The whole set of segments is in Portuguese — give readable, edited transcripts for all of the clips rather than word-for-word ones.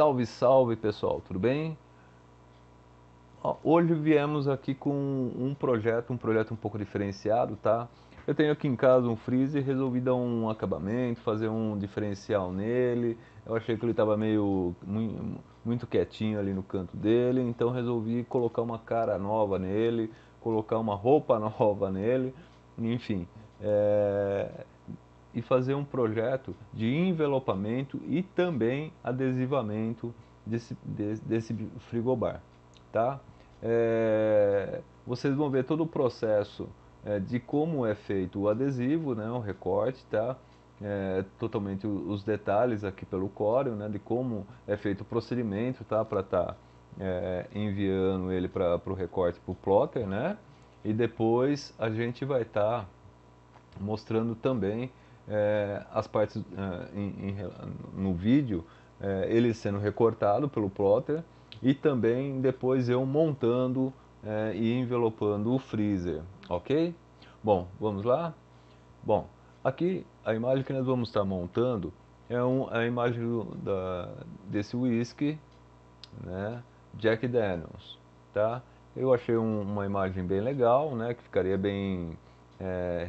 Salve, salve pessoal, tudo bem? Ó, hoje viemos aqui com um projeto um pouco diferenciado, tá? Eu tenho aqui em casa um freezer, resolvi dar um acabamento, fazer um diferencial nele. Eu achei que ele estava muito quietinho ali no canto dele, então resolvi colocar uma cara nova nele, colocar uma roupa nova nele, enfim. é, e fazer um projeto de envelopamento e também adesivamento desse frigobar, tá? Vocês vão ver todo o processo de como é feito o adesivo, né, o recorte, tá? Totalmente os detalhes aqui pelo Corel, né, de como é feito o procedimento, tá? Para estar enviando ele para o recorte para o plotter, né? E depois a gente vai estar mostrando também as partes no vídeo, ele sendo recortado pelo plotter e também depois eu montando e envelopando o freezer, ok? Bom, vamos lá? Bom, aqui a imagem que nós vamos estar montando é a imagem desse whisky, né, Jack Daniels, tá? Eu achei uma imagem bem legal, né, que ficaria bem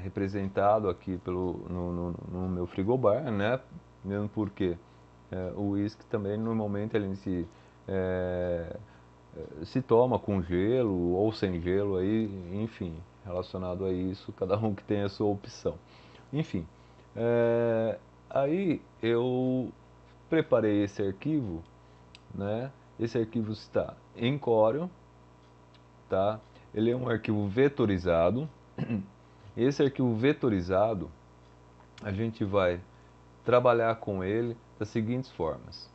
representado aqui no meu frigobar, né, mesmo porque o whisky também normalmente ele é, se toma com gelo ou sem gelo aí, enfim, relacionado a isso, cada um que tem a sua opção. Enfim, é, aí eu preparei esse arquivo, né? Esse arquivo está em Corel, tá? Ele é um arquivo vetorizado. Esse arquivo vetorizado, a gente vai trabalhar com ele das seguintes formas.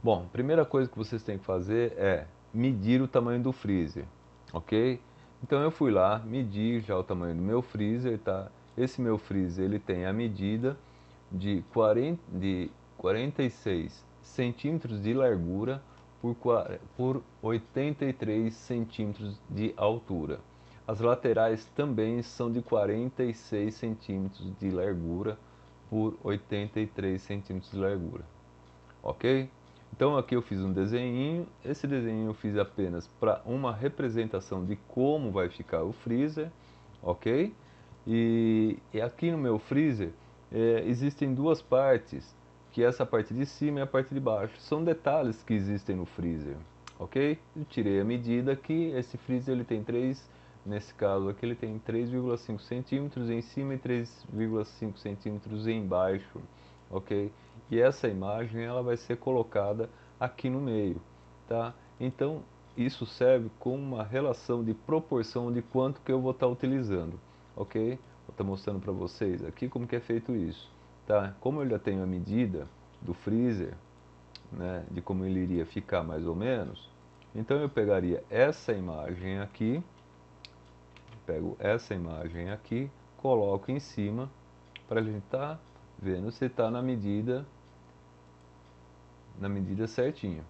Bom, primeira coisa que vocês têm que fazer é medir o tamanho do freezer, ok? Então eu fui lá, medi já o tamanho do meu freezer, tá? Esse meu freezer ele tem a medida de 46 centímetros de largura por 83 centímetros de altura. As laterais também são de 46 centímetros de largura por 83 centímetros de largura, ok? Então aqui eu fiz um desenho, esse desenho eu fiz apenas para uma representação de como vai ficar o freezer, ok? E aqui no meu freezer existem duas partes, que é essa parte de cima e a parte de baixo. São detalhes que existem no freezer, ok? Eu tirei a medida aqui, esse freezer ele tem nesse caso aqui ele tem 3,5 centímetros em cima e 3,5 centímetros embaixo, ok? E essa imagem ela vai ser colocada aqui no meio, tá? Então isso serve como uma relação de proporção de quanto que eu vou estar utilizando, ok? Vou estar mostrando para vocês aqui como que é feito isso, tá? Como eu já tenho a medida do freezer, né, de como ele iria ficar mais ou menos, então eu pegaria essa imagem aqui, pego essa imagem aqui, coloco em cima para a gente estar vendo se está na medida certinha.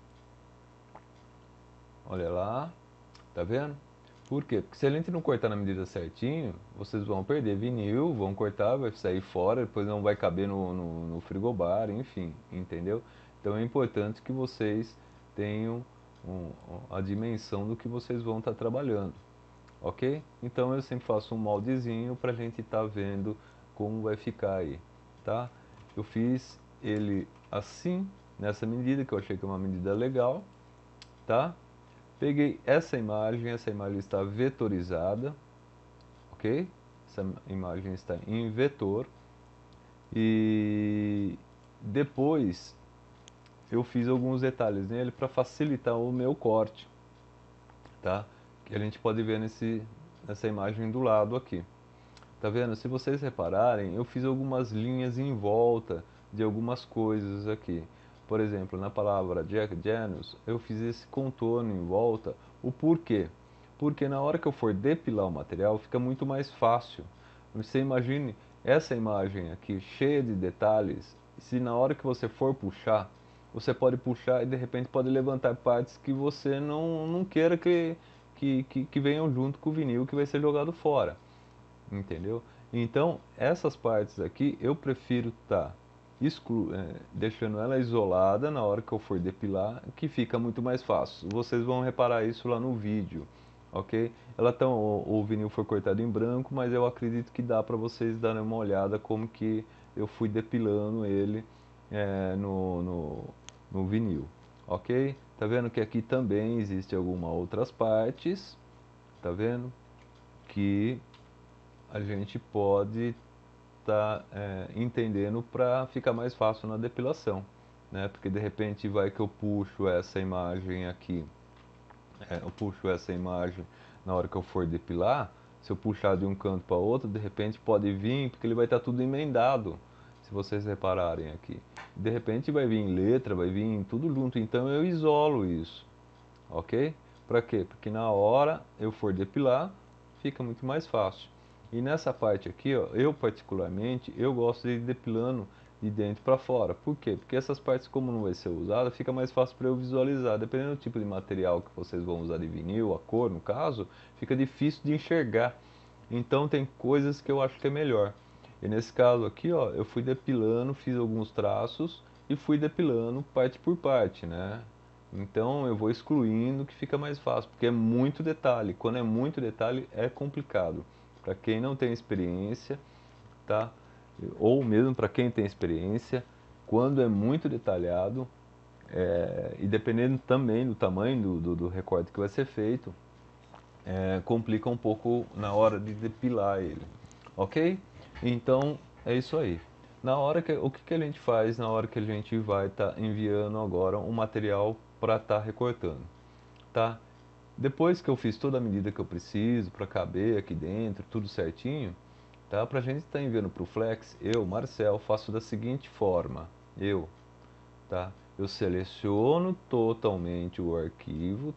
Olha lá, tá vendo? Por quê? Porque se a gente não cortar na medida certinho, vocês vão perder vinil, vão cortar, vai sair fora, depois não vai caber no frigobar, enfim, entendeu? Então é importante que vocês tenham a dimensão do que vocês vão estar trabalhando, ok? Então eu sempre faço um moldezinho para a gente estar vendo como vai ficar aí, tá? Eu fiz ele assim, nessa medida, que eu achei que é uma medida legal, tá? Peguei essa imagem está vetorizada, ok? Essa imagem está em vetor e depois eu fiz alguns detalhes nele para facilitar o meu corte, tá? Que a gente pode ver nessa imagem do lado aqui. Tá vendo? Se vocês repararem, eu fiz algumas linhas em volta de algumas coisas aqui. Por exemplo, na palavra Jack Daniels, eu fiz esse contorno em volta. O porquê? Porque na hora que eu for depilar o material, fica muito mais fácil. Você imagine essa imagem aqui, cheia de detalhes, se na hora que você for puxar, você pode puxar e de repente pode levantar partes que você não queira que venham junto com o vinil que vai ser jogado fora. Entendeu? Então, essas partes aqui eu prefiro estar deixando ela isolada na hora que eu for depilar, que fica muito mais fácil. Vocês vão reparar isso lá no vídeo, ok? O vinil foi cortado em branco, mas eu acredito que dá para vocês darem uma olhada como que eu fui depilando ele é, no, no, no vinil, ok? Tá vendo que aqui também existe algumas outras partes, tá vendo? Que a gente pode estar entendendo para ficar mais fácil na depilação, né? Porque de repente vai que eu puxo essa imagem aqui, eu puxo essa imagem na hora que eu for depilar, se eu puxar de um canto para outro, de repente pode vir, porque ele vai estar tudo emendado, se vocês repararem aqui. De repente vai vir letra, vai vir tudo junto, então eu isolo isso, ok? Para quê? Porque na hora eu for depilar, fica muito mais fácil. E nessa parte aqui, ó, eu particularmente, eu gosto de ir depilando de dentro para fora. Por quê? Porque essas partes, como não vai ser usada, fica mais fácil para eu visualizar. Dependendo do tipo de material que vocês vão usar de vinil, a cor no caso, fica difícil de enxergar. Então tem coisas que eu acho que é melhor. E nesse caso aqui, ó, eu fui depilando, fiz alguns traços e fui depilando parte por parte, né? Então eu vou excluindo que fica mais fácil, porque é muito detalhe. Quando é muito detalhe é complicado. Para quem não tem experiência, tá? Ou mesmo para quem tem experiência, quando é muito detalhado, e dependendo também do tamanho do recorte que vai ser feito, complica um pouco na hora de depilar ele, ok? Então é isso aí. O que a gente faz na hora que a gente vai estar enviando agora um material para estar recortando, tá? Depois que eu fiz toda a medida que eu preciso para caber aqui dentro, tudo certinho, tá? Para a gente estar enviando para o Flex, eu, Marcel, faço da seguinte forma. Tá? Eu seleciono totalmente o arquivo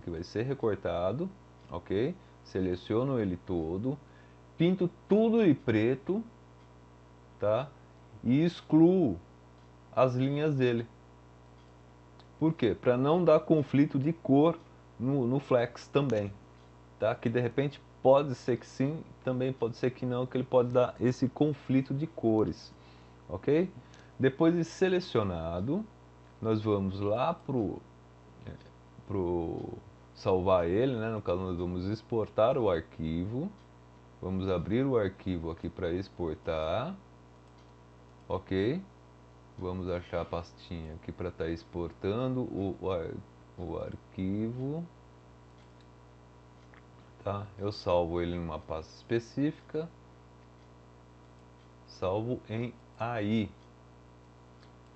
que vai ser recortado, ok? Seleciono ele todo, pinto tudo de preto, tá? E excluo as linhas dele. Por quê? Para não dar conflito de cor no Flex também, tá? Que de repente pode ser que sim, também pode ser que não, que ele pode dar esse conflito de cores, ok? Depois de selecionado, nós vamos lá pro salvar ele, né? No caso nós vamos exportar o arquivo, vamos abrir o arquivo aqui para exportar, ok? Vamos achar a pastinha aqui para estar exportando o arquivo, tá? Eu salvo ele numa pasta específica, salvo em AI,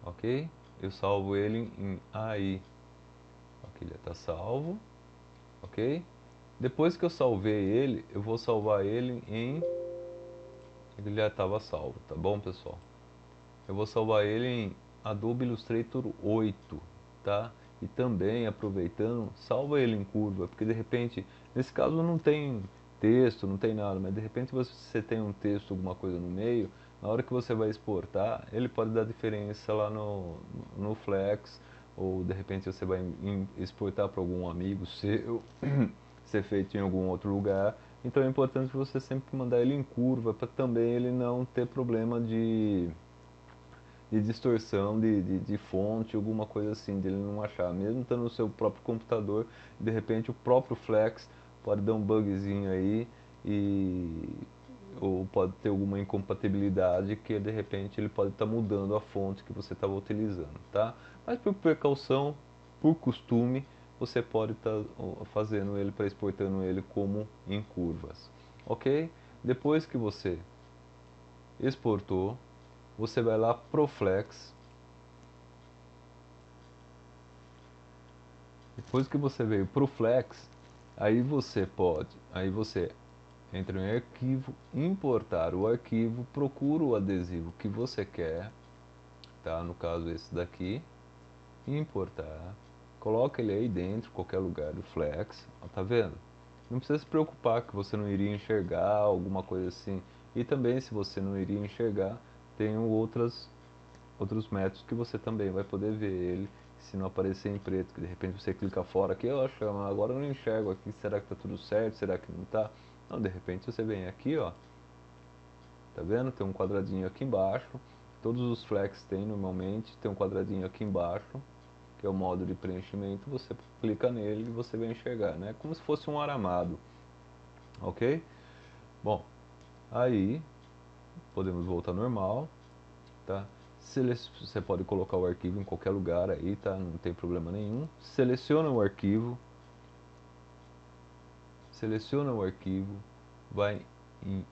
ok? Eu salvo ele em AI, aqui já está salvo, ok? Depois que eu salvei ele, eu vou salvar ele em... Ele já estava salvo, tá bom, pessoal? Eu vou salvar ele em Adobe Illustrator 8, tá? E também, aproveitando, salva ele em curva, porque de repente, nesse caso não tem texto, não tem nada, mas de repente você tem um texto, alguma coisa no meio, na hora que você vai exportar, ele pode dar diferença lá no Flex, ou de repente você vai exportar para algum amigo seu, ser feito em algum outro lugar. Então é importante você sempre mandar ele em curva, para também ele não ter problema de distorção de fonte, alguma coisa assim, dele não achar. Mesmo estando no seu próprio computador, de repente o próprio Flex pode dar um bugzinho aí e ou pode ter alguma incompatibilidade que de repente ele pode estar mudando a fonte que você estava utilizando, tá? Mas por precaução, por costume, você pode estar fazendo ele para exportando ele como em curvas, ok? Depois que você exportou, você vai lá pro Flex. Depois que você veio pro Flex, aí você entra em arquivo, importar o arquivo, procura o adesivo que você quer, tá? No caso esse daqui, importar, coloca ele aí dentro, qualquer lugar do Flex, ó, tá vendo? Não precisa se preocupar que você não iria enxergar alguma coisa assim. E também se você não iria enxergar, tem outros métodos que você também vai poder ver ele se não aparecer em preto, que de repente você clica fora aqui, eu acho, agora eu não enxergo aqui, será que tá tudo certo, será que não tá? Não, de repente você vem aqui, ó, tá vendo? Tem um quadradinho aqui embaixo, Todos os flex têm normalmente, tem um quadradinho aqui embaixo, que é o modo de preenchimento, você clica nele e você vai enxergar, né? Como se fosse um aramado, ok? Bom, aí podemos voltar ao normal, tá? Você pode colocar o arquivo em qualquer lugar aí, tá? Não tem problema nenhum. Seleciona o arquivo, vai em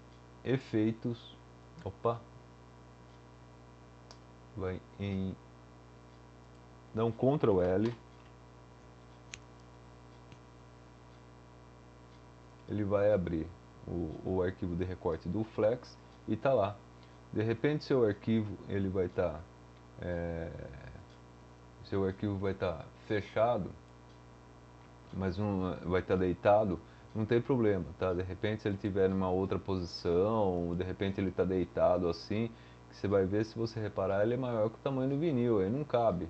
efeitos, opa, vai em, dá um Ctrl L, ele vai abrir o arquivo de recorte do Flex e tá lá. De repente seu arquivo ele vai estar seu arquivo vai estar fechado, mas não vai estar deitado, não tem problema, tá? De repente se ele tiver numa outra posição, de repente ele está deitado assim, que você vai ver, se você reparar, ele é maior que o tamanho do vinil, aí não cabe,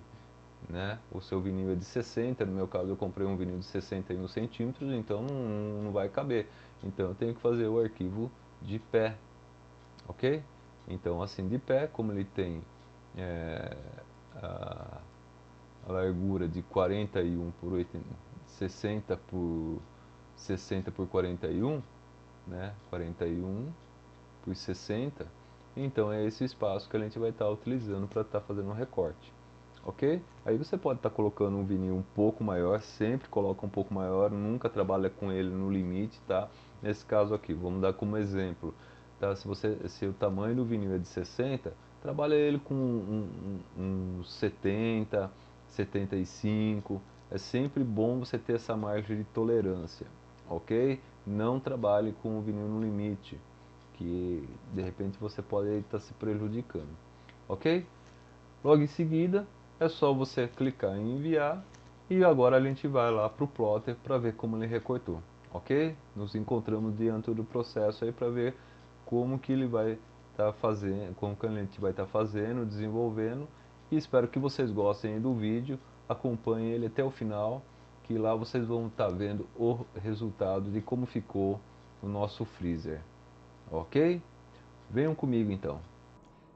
né? O seu vinil é de 60, no meu caso eu comprei um vinil de 61 centímetros, então não vai caber. Então eu tenho que fazer o arquivo de pé, ok? Então assim, de pé, como ele tem é, a, a largura de 41 por 80, 60 por 60 por 41, né? 41 por 60. Então é esse espaço que a gente vai estar utilizando para estar fazendo um recorte, ok? Aí você pode estar colocando um vinil um pouco maior, sempre coloca um pouco maior, nunca trabalha com ele no limite, tá? Nesse caso aqui, vamos dar como exemplo, tá? Se o tamanho do vinil é de 60, trabalha ele com uns 70, 75. É sempre bom você ter essa margem de tolerância, ok? Não trabalhe com o vinil no limite, que de repente você pode estar se prejudicando, ok? Logo em seguida é só você clicar em enviar e agora a gente vai lá para o plotter para ver como ele recortou, ok? Nos encontramos diante do processo aí para ver como que ele vai estar fazendo, como que a gente vai estar fazendo, desenvolvendo, e espero que vocês gostem do vídeo, acompanhem ele até o final, que lá vocês vão estar vendo o resultado de como ficou o nosso freezer, ok? Venham comigo então.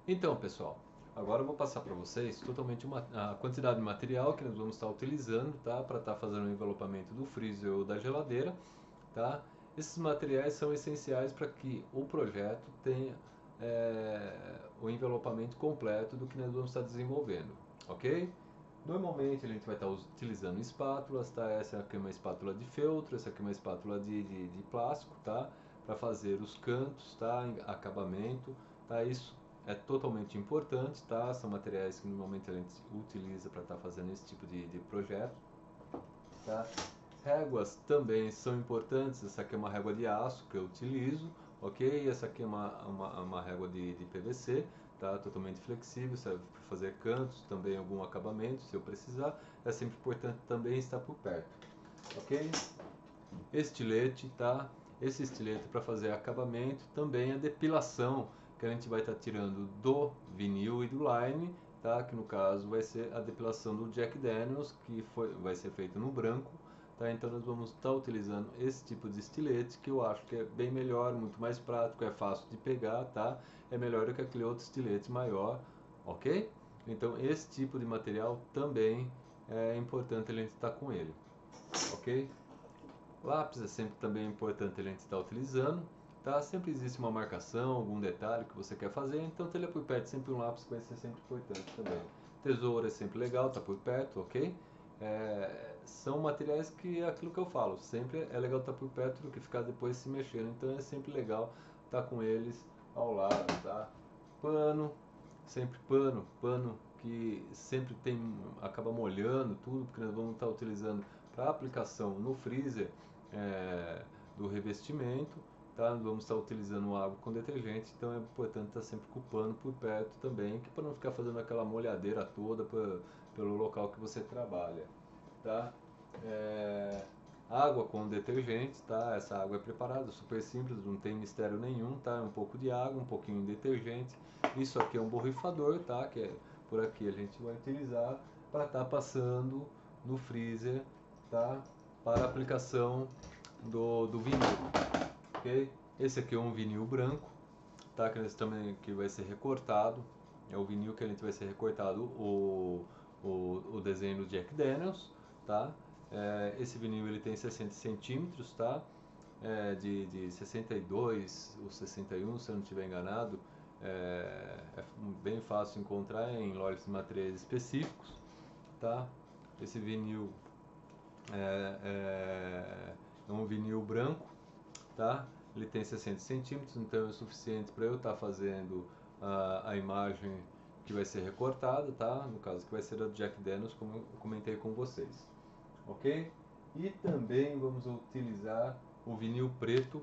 Então, pessoal, agora eu vou passar para vocês totalmente a quantidade de material que nós vamos estar utilizando, tá, para estar fazendo o envelopamento do freezer ou da geladeira, tá? Esses materiais são essenciais para que o projeto tenha o envelopamento completo do que nós vamos estar desenvolvendo, ok? Normalmente a gente vai estar utilizando espátulas, tá? Essa aqui é uma espátula de feltro, essa aqui é uma espátula de plástico, tá? Para fazer os cantos, tá? Acabamento, tá? Isso é totalmente importante, tá? São materiais que normalmente a gente utiliza para estar fazendo esse tipo de projeto, tá? Réguas também são importantes. Essa aqui é uma régua de aço que eu utilizo, ok? Essa aqui é uma régua de PVC, tá? Totalmente flexível, serve para fazer cantos, também algum acabamento, se eu precisar. É sempre importante também estar por perto, ok? Estilete, tá? Esse estilete para fazer acabamento, também a depilação que a gente vai estar tirando do vinil e do line, tá? Que no caso vai ser a depilação do Jack Daniels, que vai ser feita no branco, tá? Então nós vamos estar utilizando esse tipo de estilete, que eu acho que é bem melhor, muito mais prático, é fácil de pegar, tá? É melhor do que aquele outro estilete maior, ok? Então esse tipo de material também é importante a gente estar com ele, ok? Lápis é sempre também importante a gente estar utilizando, tá? Sempre existe uma marcação, algum detalhe que você quer fazer, então ter ele por perto, sempre um lápis vai ser sempre importante também. Tesoura é sempre legal, tá por perto, ok? São materiais que é aquilo que eu falo, sempre é legal estar por perto do que ficar depois se mexendo, então é sempre legal estar com eles ao lado, tá? Pano, sempre pano que sempre acaba molhando tudo, porque nós vamos estar utilizando para aplicação no freezer do revestimento, tá? Vamos estar utilizando água com detergente, então é importante estar sempre com o pano por perto também, que para não ficar fazendo aquela molhadeira toda pelo local que você trabalha, tá? Água com detergente, tá? Essa água é preparada, super simples, não tem mistério nenhum, tá? É um pouco de água, um pouquinho de detergente. Isso aqui é um borrifador, tá? Que por aqui a gente vai utilizar para estar passando no freezer, tá? Para a aplicação do vinil, ok? Esse aqui é um vinil branco, tá? Que vai ser recortado, é o vinil que a gente vai ser recortado o desenho do Jack Daniels, tá? Esse vinil ele tem 60 centímetros, tá? De 62 ou 61, se eu não estiver enganado. É bem fácil encontrar em lojas de materiais específicos, tá? Esse vinil é um vinil branco, tá? Ele tem 60 centímetros, então é o suficiente para eu estar fazendo a imagem que vai ser recortada, tá? No caso que vai ser a do Jack Daniels, como eu comentei com vocês, ok? E também vamos utilizar o vinil preto,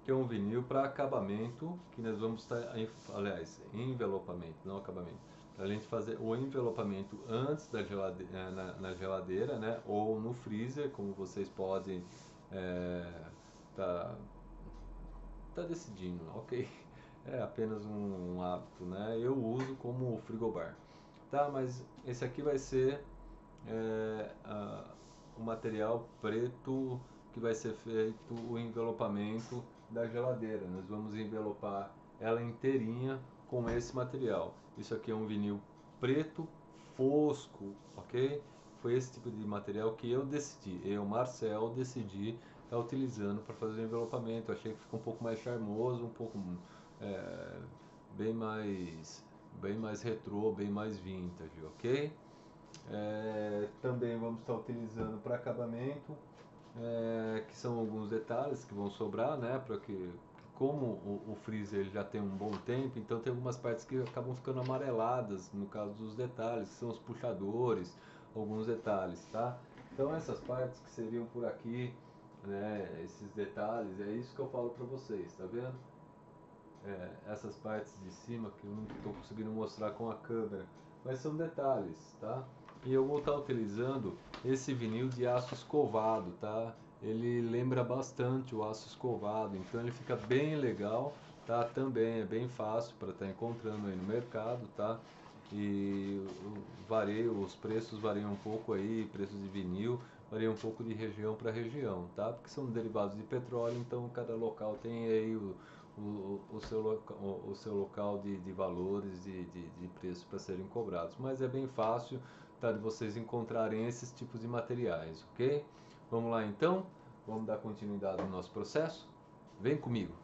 que é um vinil para acabamento, que nós vamos estar, aliás, envelopamento, não acabamento, para a gente fazer o envelopamento antes da geladeira, na geladeira, né? Ou no freezer, como vocês podem tá decidindo, ok? É apenas um hábito, né? Eu uso como frigobar, tá? Mas esse aqui vai ser o material preto que vai ser feito o envelopamento da geladeira. Nós vamos envelopar ela inteirinha com esse material. Isso aqui é um vinil preto fosco, ok? Foi esse tipo de material que eu, Marcel, decidi estar utilizando para fazer o envelopamento. Eu achei que ficou um pouco mais charmoso, um pouco é, bem mais retrô, bem mais vintage, ok? Também vamos estar utilizando para acabamento, que são alguns detalhes que vão sobrar, né? Para que como o freezer ele já tem um bom tempo, então tem algumas partes que acabam ficando amareladas, no caso dos detalhes, que são os puxadores, alguns detalhes, tá? Então essas partes que seriam por aqui, né? Esses detalhes, é isso que eu falo para vocês, tá vendo? Essas partes de cima que eu não estou conseguindo mostrar com a câmera, mas são detalhes, tá? E eu vou estar utilizando esse vinil de aço escovado, tá? Ele lembra bastante o aço escovado, então ele fica bem legal, tá? Também é bem fácil para estar encontrando aí no mercado, tá? E os preços variam um pouco aí, preços de vinil varia um pouco de região para região, tá? Porque são derivados de petróleo, então cada local tem aí o seu local de valores de preço para serem cobrados. Mas é bem fácil, tá, de vocês encontrarem esses tipos de materiais, ok? Vamos lá então? Vamos dar continuidade no nosso processo? Vem comigo!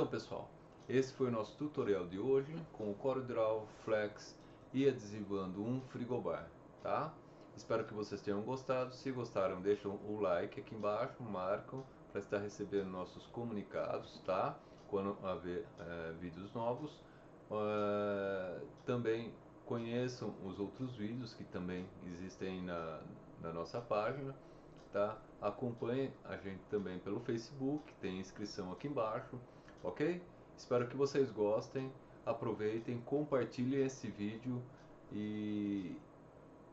Então pessoal, esse foi o nosso tutorial de hoje com o CorelDRAW, Flex e adesivando um frigobar, tá? Espero que vocês tenham gostado. Se gostaram, deixam o like aqui embaixo, marcam para estar recebendo nossos comunicados, tá? Quando haver vídeos novos. Também conheçam os outros vídeos que também existem na nossa página, tá? Acompanhe a gente também pelo Facebook, tem inscrição aqui embaixo, ok? Espero que vocês gostem, aproveitem, compartilhem esse vídeo e,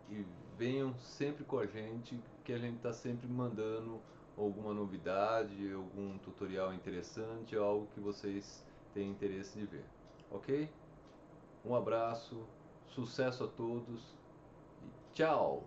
e venham sempre com a gente, que a gente está sempre mandando alguma novidade, algum tutorial interessante, algo que vocês têm interesse de ver, ok? Um abraço, sucesso a todos e tchau!